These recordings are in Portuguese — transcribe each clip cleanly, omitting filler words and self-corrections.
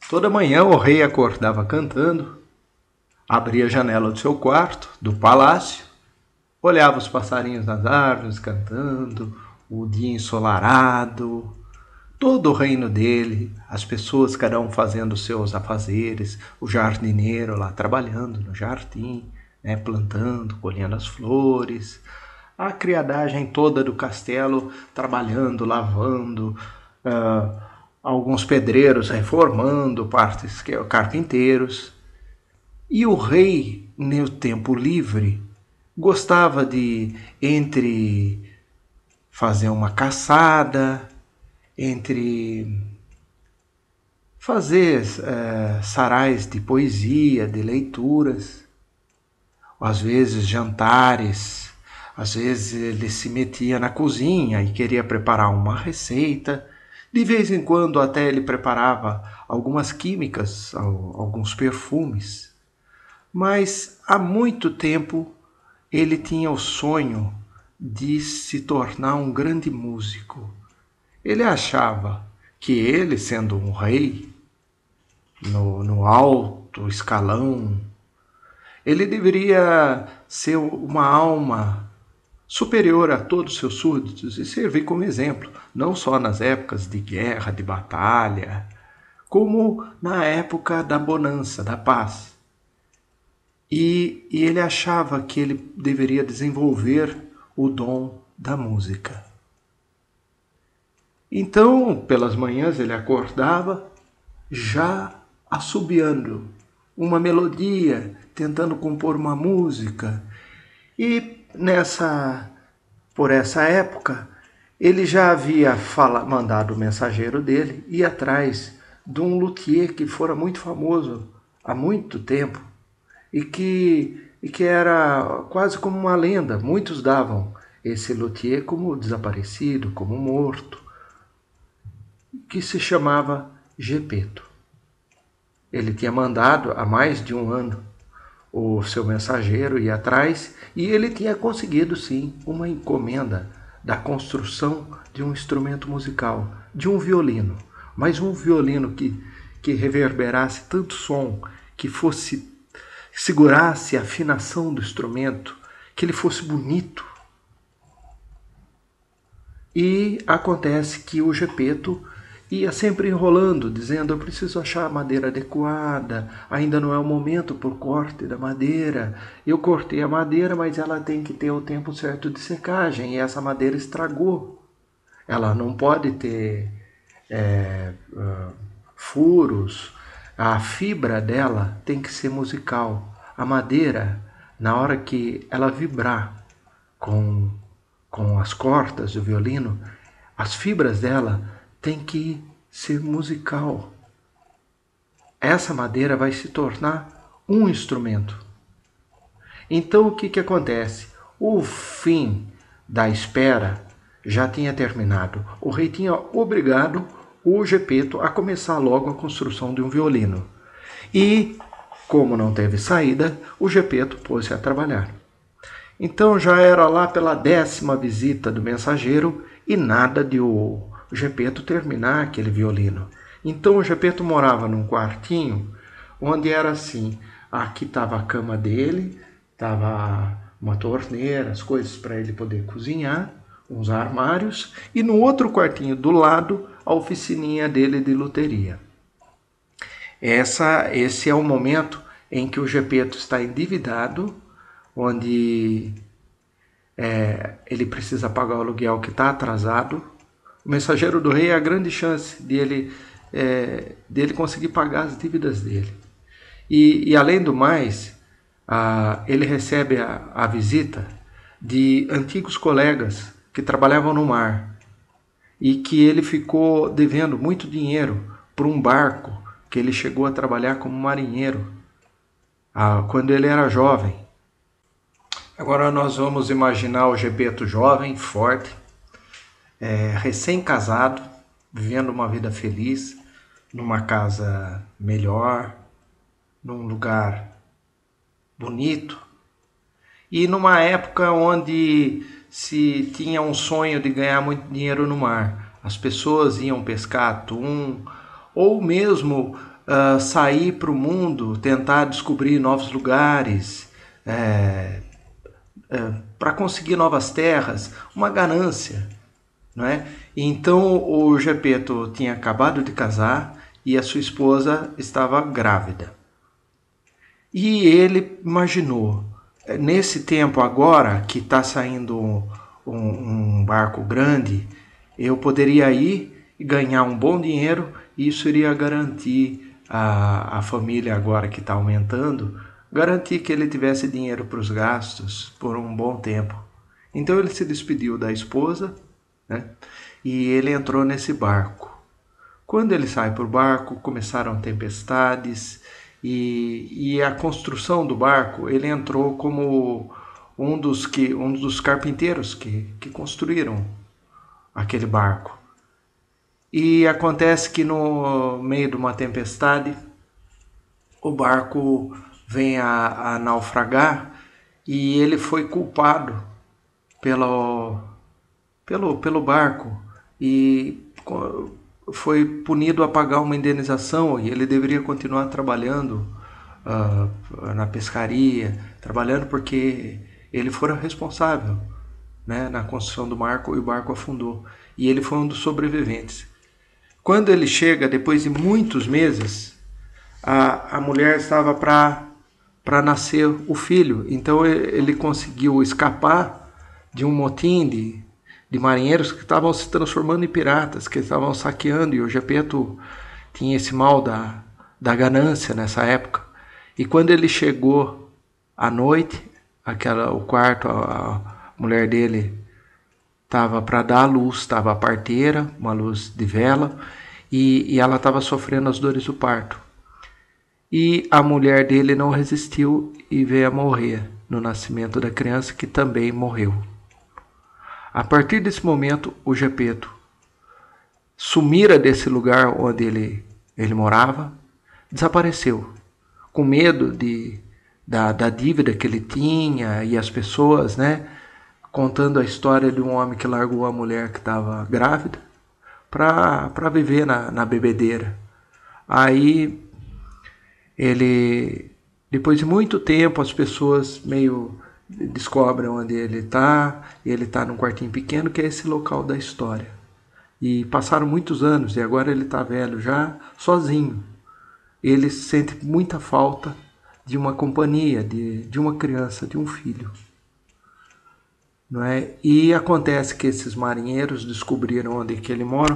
Toda manhã o rei acordava cantando, abria a janela do seu quarto, do palácio, olhava os passarinhos nas árvores cantando, o dia ensolarado, todo o reino dele, as pessoas, cada um fazendo seus afazeres, o jardineiro lá trabalhando no jardim, né, plantando, colhendo as flores, a criadagem toda do castelo trabalhando, lavando, alguns pedreiros reformando, partes carpinteiros. E o rei, no tempo livre, gostava de, entre fazer uma caçada, entre fazer sarais de poesia, de leituras, às vezes jantares, às vezes ele se metia na cozinha e queria preparar uma receita. De vez em quando até ele preparava algumas químicas, alguns perfumes. Mas há muito tempo ele tinha o sonho de se tornar um grande músico. Ele achava que ele, sendo um rei, no alto escalão, ele deveria ser uma alma superior a todos os seus súditos e servir como exemplo, não só nas épocas de guerra, de batalha, como na época da bonança, da paz. E ele achava que ele deveria desenvolver o dom da música. Então, pelas manhãs ele acordava já assobiando uma melodia, tentando compor uma música. E por essa época, ele já havia mandado o mensageiro dele ir atrás de um luthier que fora muito famoso há muito tempo e que era quase como uma lenda. Muitos davam esse luthier como desaparecido, como morto, que se chamava Gepeto. Ele tinha mandado há mais de um ano o seu mensageiro ir atrás e ele tinha conseguido sim uma encomenda da construção de um instrumento musical, de um violino, mas um violino que reverberasse tanto som, que segurasse a afinação do instrumento, que ele fosse bonito. E acontece que o Gepeto ia sempre enrolando, dizendo: eu preciso achar a madeira adequada, ainda não é o momento por corte da madeira. Eu cortei a madeira, mas ela tem que ter o tempo certo de secagem, e essa madeira estragou. Ela não pode ter furos, a fibra dela tem que ser musical. A madeira, na hora que ela vibrar com as cordas do violino, as fibras dela tem que ser musical. Essa madeira vai se tornar um instrumento. Então o que acontece? O fim da espera já tinha terminado. O rei tinha obrigado o Gepeto a começar logo a construção de um violino. E, como não teve saída, o Gepeto pôs-se a trabalhar. Então já era lá pela 10ª visita do mensageiro e nada de o Gepeto terminar aquele violino. Então o Gepeto morava num quartinho onde era assim: aqui estava a cama dele, estava uma torneira, as coisas para ele poder cozinhar, uns armários, e no outro quartinho do lado a oficininha dele de luteria. Esse é o momento em que o Gepeto está endividado, onde ele precisa pagar o aluguel que está atrasado. O mensageiro do rei é a grande chance dele conseguir pagar as dívidas dele. E além do mais, ele recebe a visita de antigos colegas que trabalhavam no mar e que ele ficou devendo muito dinheiro por um barco que ele chegou a trabalhar como marinheiro quando ele era jovem. Agora nós vamos imaginar o Gepeto jovem, forte, recém-casado, vivendo uma vida feliz, numa casa melhor, num lugar bonito, e numa época onde se tinha um sonho de ganhar muito dinheiro no mar. As pessoas iam pescar atum, ou mesmo sair para o mundo, tentar descobrir novos lugares, para conseguir novas terras, uma ganância, não é? Então o Gepeto tinha acabado de casar e a sua esposa estava grávida. E ele imaginou, nesse tempo agora que está saindo um barco grande, eu poderia ir e ganhar um bom dinheiro e isso iria garantir a família agora que está aumentando, garantir que ele tivesse dinheiro para os gastos por um bom tempo. Então ele se despediu da esposa, né? E ele entrou nesse barco. Quando ele sai para o barco, começaram tempestades e a construção do barco, ele entrou como um dos carpinteiros que construíram aquele barco. E acontece que no meio de uma tempestade, o barco vem a naufragar e ele foi culpado pelo barco e foi punido a pagar uma indenização e ele deveria continuar trabalhando na pescaria, trabalhando porque ele fora responsável, né, na construção do barco e o barco afundou. E ele foi um dos sobreviventes. Quando ele chega, depois de muitos meses, a mulher estava para nascer o filho. Então ele conseguiu escapar de um motim de marinheiros que estavam se transformando em piratas, que estavam saqueando, e o Gepeto tinha esse mal da ganância nessa época. E quando ele chegou à noite, o quarto, a mulher dele estava para dar a luz, estava a parteira, uma luz de vela, e ela estava sofrendo as dores do parto. E a mulher dele não resistiu e veio a morrer no nascimento da criança, que também morreu. A partir desse momento, o Gepeto sumira desse lugar onde ele morava, desapareceu, com medo da dívida que ele tinha e as pessoas, né, contando a história de um homem que largou a mulher que estava grávida para viver na bebedeira. Aí ele, depois de muito tempo, as pessoas meio descobrem onde ele está num quartinho pequeno, que é esse local da história. E passaram muitos anos, e agora ele está velho já, sozinho. Ele sente muita falta de uma companhia, de uma criança, de um filho. Não é? E acontece que esses marinheiros descobriram onde que ele mora,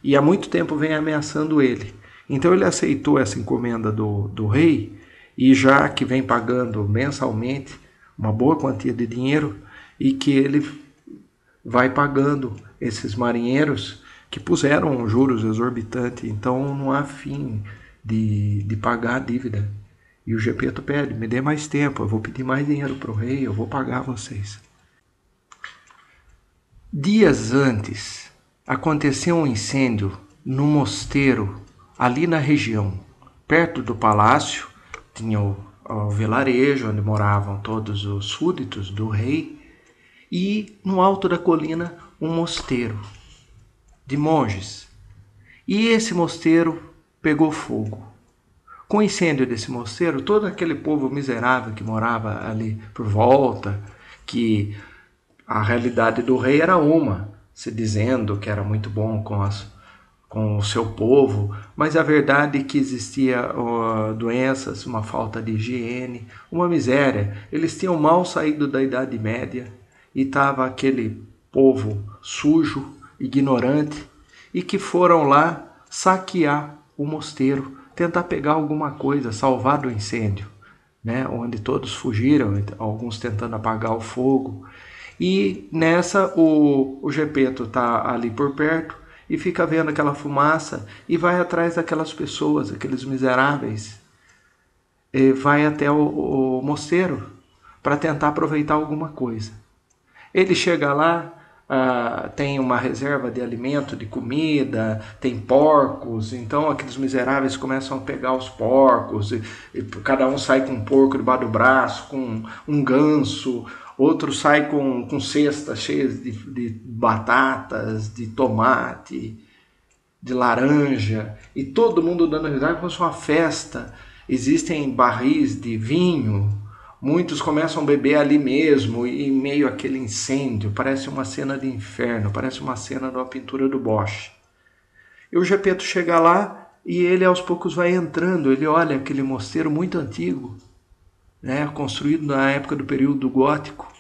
e há muito tempo vem ameaçando ele. Então ele aceitou essa encomenda do rei, e já que vem pagando mensalmente uma boa quantia de dinheiro, e que ele vai pagando esses marinheiros que puseram juros exorbitantes, então não há fim de pagar a dívida. E o Gepeto pede, me dê mais tempo, eu vou pedir mais dinheiro para o rei, eu vou pagar vocês. Dias antes, aconteceu um incêndio no mosteiro, ali na região, perto do palácio. Tinha o vilarejo onde moravam todos os súditos do rei, e no alto da colina um mosteiro de monges. E esse mosteiro pegou fogo. Com o incêndio desse mosteiro, todo aquele povo miserável que morava ali por volta, que a realidade do rei era uma, se dizendo que era muito bom com o seu povo, mas a verdade é que existia doenças, uma falta de higiene, uma miséria. Eles tinham mal saído da Idade Média e estava aquele povo sujo, ignorante, e que foram lá saquear o mosteiro, tentar pegar alguma coisa, salvar do incêndio, né? Onde todos fugiram, alguns tentando apagar o fogo. E nessa o Gepeto está ali por perto e fica vendo aquela fumaça e vai atrás daquelas pessoas, aqueles miseráveis, e vai até o mosteiro para tentar aproveitar alguma coisa. Ele chega lá, tem uma reserva de alimento, de comida, tem porcos, então aqueles miseráveis começam a pegar os porcos, e cada um sai com um porco debaixo do braço, com um ganso, outro sai com cestas cheias de batatas, de tomate, de laranja, e todo mundo dando risada como se fosse uma festa. Existem barris de vinho, muitos começam a beber ali mesmo, e em meio àquele incêndio, parece uma cena de inferno, parece uma cena de uma pintura do Bosch. E o Gepeto chega lá e ele aos poucos vai entrando, ele olha aquele mosteiro muito antigo, né, construído na época do período gótico,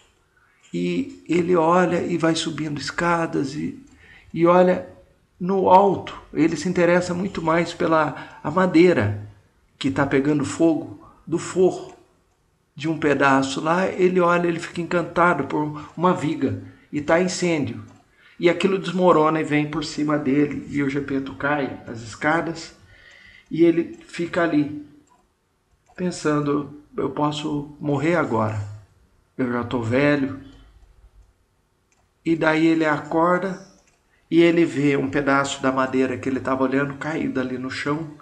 e ele olha e vai subindo escadas e olha no alto. Ele se interessa muito mais pela a madeira que está pegando fogo do forro de um pedaço lá. Ele olha, ele fica encantado por uma viga e está incêndio. E aquilo desmorona e vem por cima dele, e o Gepeto cai as escadas e ele fica ali pensando: eu posso morrer agora, eu já estou velho. E daí ele acorda e ele vê um pedaço da madeira que ele estava olhando caído ali no chão,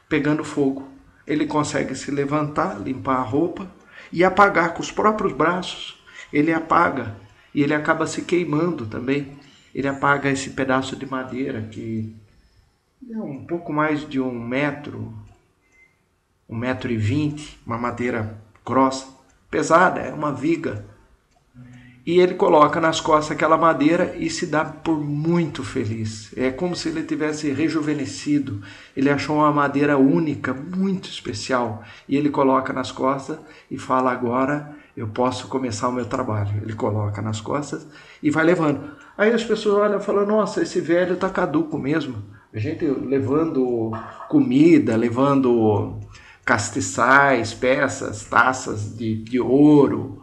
pegando fogo. Ele consegue se levantar, limpar a roupa e apagar com os próprios braços. Ele apaga e ele acaba se queimando também. Ele apaga esse pedaço de madeira que é um pouco mais de 1 metro, 1,20 m, uma madeira grossa, pesada, é uma viga. E ele coloca nas costas aquela madeira e se dá por muito feliz. É como se ele tivesse rejuvenescido. Ele achou uma madeira única, muito especial. E ele coloca nas costas e fala: agora eu posso começar o meu trabalho. Ele coloca nas costas e vai levando. Aí as pessoas olham e falam: nossa, esse velho está caduco mesmo. A gente levando comida, levando castiçais, peças, taças de ouro.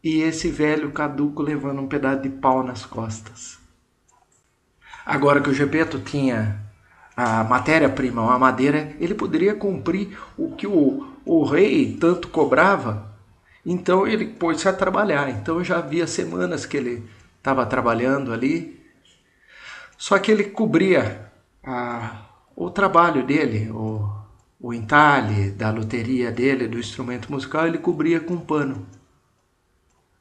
E esse velho caduco levando um pedaço de pau nas costas. Agora que o Gepeto tinha a matéria-prima, a madeira, ele poderia cumprir o que o rei tanto cobrava. Então ele pôs-se a trabalhar. Então já havia semanas que ele estava trabalhando ali. Só que ele cobria o trabalho dele, o entalhe da luteria dele, do instrumento musical, ele cobria com um pano.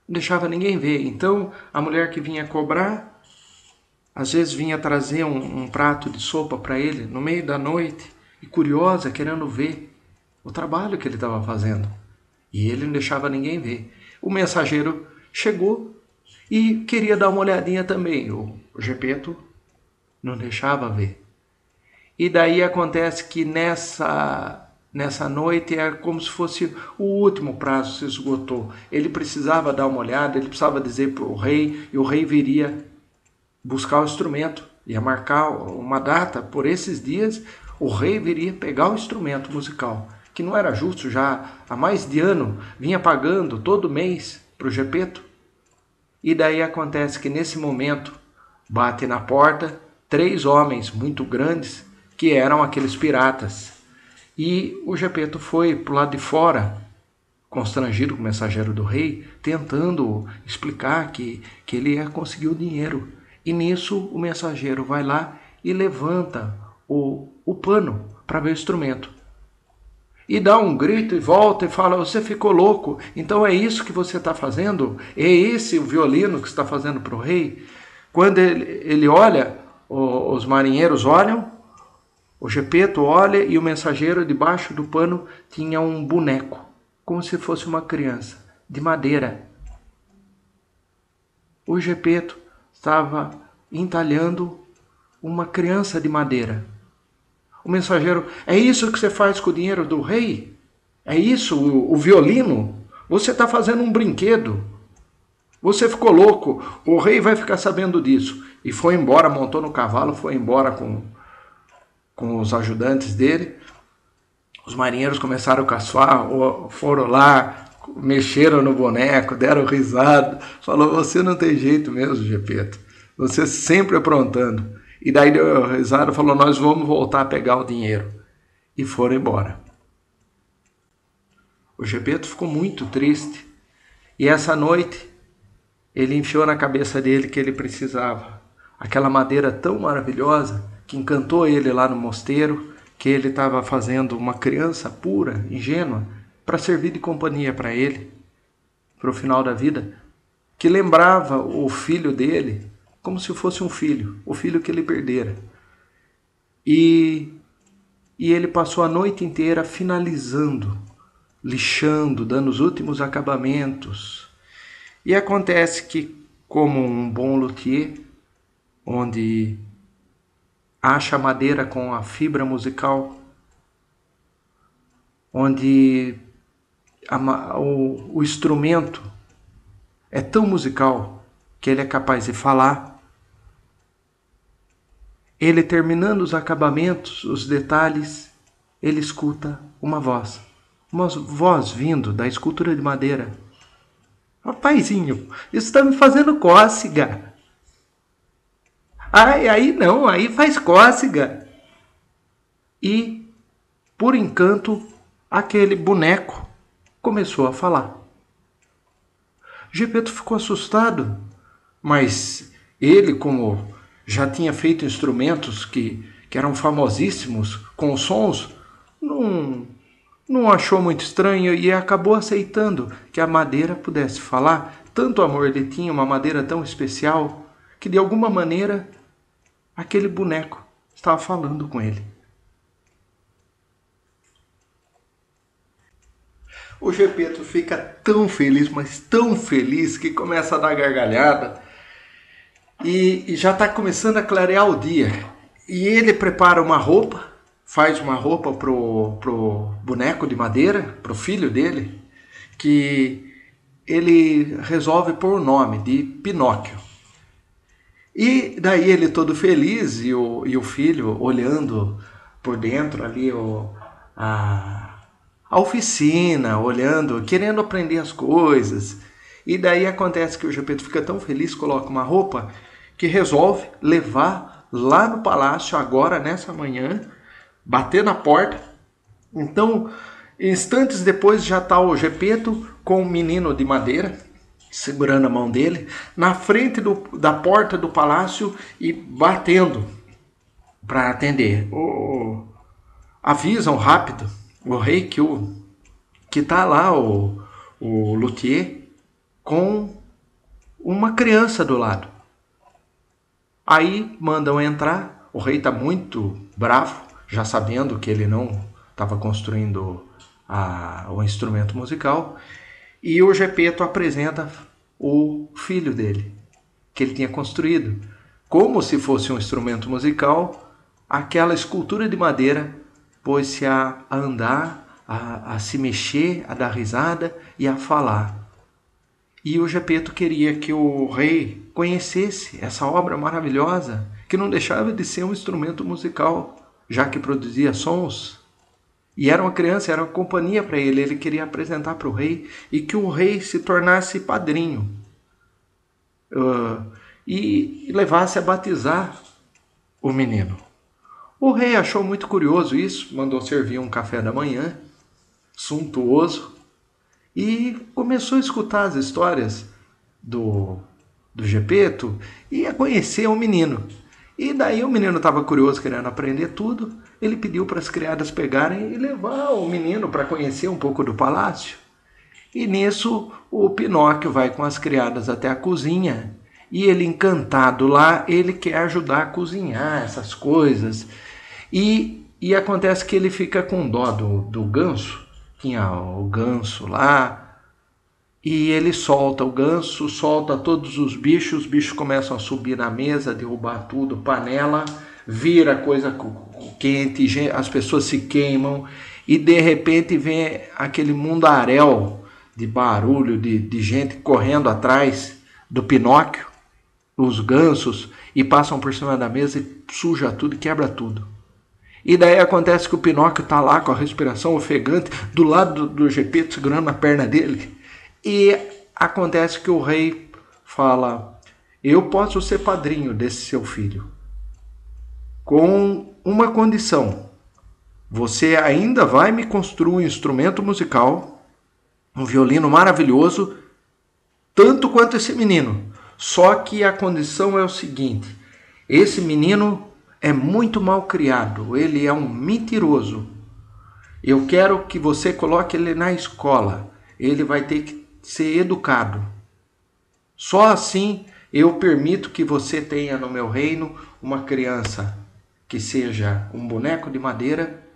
Não deixava ninguém ver. Então a mulher que vinha cobrar, às vezes vinha trazer um prato de sopa para ele no meio da noite, e curiosa, querendo ver o trabalho que ele estava fazendo. E ele não deixava ninguém ver. O mensageiro chegou e queria dar uma olhadinha também. O Gepeto não deixava ver. E daí acontece que nessa noite é como se fosse o último prazo, se esgotou. Ele precisava dar uma olhada, ele precisava dizer para o rei, e o rei viria buscar o instrumento, ia marcar uma data. Por esses dias o rei viria pegar o instrumento musical, que não era justo, já há mais de ano vinha pagando todo mês para o Gepeto. E daí acontece que nesse momento bate na porta 3 homens muito grandes, que eram aqueles piratas. E o Gepeto foi para o lado de fora, constrangido com o mensageiro do rei, tentando explicar que ele ia conseguir o dinheiro. E nisso o mensageiro vai lá e levanta o pano para ver o instrumento. E dá um grito e volta e fala: você ficou louco? Então é isso que você está fazendo? É esse o violino que você está fazendo para o rei? Quando ele olha, os marinheiros olham, o Gepeto olha, e o mensageiro debaixo do pano tinha um boneco, como se fosse uma criança, de madeira. O Gepeto estava entalhando uma criança de madeira. O mensageiro: é isso que você faz com o dinheiro do rei? É isso, o violino? Você está fazendo um brinquedo. Você ficou louco, o rei vai ficar sabendo disso. E foi embora, montou no cavalo, foi embora com os ajudantes dele. Os marinheiros começaram a caçoar, foram lá, mexeram no boneco, deram risada. Falou: você não tem jeito mesmo, Gepeto. Você sempre aprontando. E daí deu risada e falou: nós vamos voltar a pegar o dinheiro. E foram embora. O Gepeto ficou muito triste. E essa noite ele enfiou na cabeça dele que ele precisava aquela madeira tão maravilhosa que encantou ele lá no mosteiro, que ele estava fazendo uma criança pura, ingênua, para servir de companhia para ele, para o final da vida, que lembrava o filho dele como se fosse um filho, o filho que ele perdera. E, e ele passou a noite inteira finalizando, lixando, dando os últimos acabamentos. E acontece que, como um bom luthier, onde acha a madeira com a fibra musical, onde o instrumento é tão musical que ele é capaz de falar, ele terminando os acabamentos, os detalhes, ele escuta uma voz vindo da escultura de madeira. Rapazinho, isso está me fazendo cócega. Ai, aí não, aí faz cócega. E, por encanto, aquele boneco começou a falar. Gepeto ficou assustado, mas ele, como já tinha feito instrumentos que eram famosíssimos com sons, não achou muito estranho e acabou aceitando que a madeira pudesse falar. Tanto amor ele tinha, uma madeira tão especial, que de alguma maneira aquele boneco estava falando com ele. O Gepeto fica tão feliz, mas tão feliz, que começa a dar gargalhada e já está começando a clarear o dia. E ele prepara uma roupa, faz uma roupa pro boneco de madeira, pro filho dele, que ele resolve pôr o nome de Pinóquio. E daí ele todo feliz e o filho olhando por dentro ali a oficina, olhando, querendo aprender as coisas. E daí acontece que o Gepeto fica tão feliz, coloca uma roupa, que resolve levar lá no palácio, agora nessa manhã, bater na porta. Então, instantes depois já está o Gepeto com o menino de madeira, segurando a mão dele, na frente da porta do palácio e batendo para atender. Avisam rápido o rei que tá lá o luthier com uma criança do lado. Aí mandam entrar, o rei está muito bravo, já sabendo que ele não estava construindo o instrumento musical, e o Gepeto apresenta o filho dele, que ele tinha construído. Como se fosse um instrumento musical, aquela escultura de madeira pôs-se a andar, a se mexer, a dar risada e a falar. E o Gepeto queria que o rei conhecesse essa obra maravilhosa, que não deixava de ser um instrumento musical, já que produzia sons. E era uma criança, era uma companhia para ele. Ele queria apresentar para o rei e que o rei se tornasse padrinho e levasse a batizar o menino. O rei achou muito curioso isso, mandou servir um café da manhã, suntuoso, e começou a escutar as histórias do Gepeto e a conhecer o menino. E daí o menino estava curioso, querendo aprender tudo. Ele pediu para as criadas pegarem e levar o menino para conhecer um pouco do palácio. E nisso o Pinóquio vai com as criadas até a cozinha. E ele, encantado lá, ele quer ajudar a cozinhar essas coisas. E acontece que ele fica com dó do ganso. Tinha o ganso lá. E ele solta o ganso, solta todos os bichos começam a subir na mesa, derrubar tudo, panela, vira coisa quente, as pessoas se queimam e de repente vem aquele mundaréu de barulho, de gente correndo atrás do Pinóquio, os gansos, e passam por cima da mesa e suja tudo e quebra tudo. E daí acontece que o Pinóquio está lá com a respiração ofegante, do lado do Gepeto segurando na perna dele. E acontece que o rei fala: eu posso ser padrinho desse seu filho, com uma condição: você ainda vai me construir um instrumento musical, um violino maravilhoso, tanto quanto esse menino. Só que a condição é o seguinte: esse menino é muito mal criado, ele é um mentiroso. Eu quero que você coloque ele na escola, ele vai ter que ser educado. Só assim eu permito que você tenha no meu reino uma criança que seja um boneco de madeira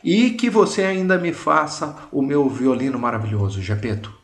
e que você ainda me faça o meu violino maravilhoso, Gepeto.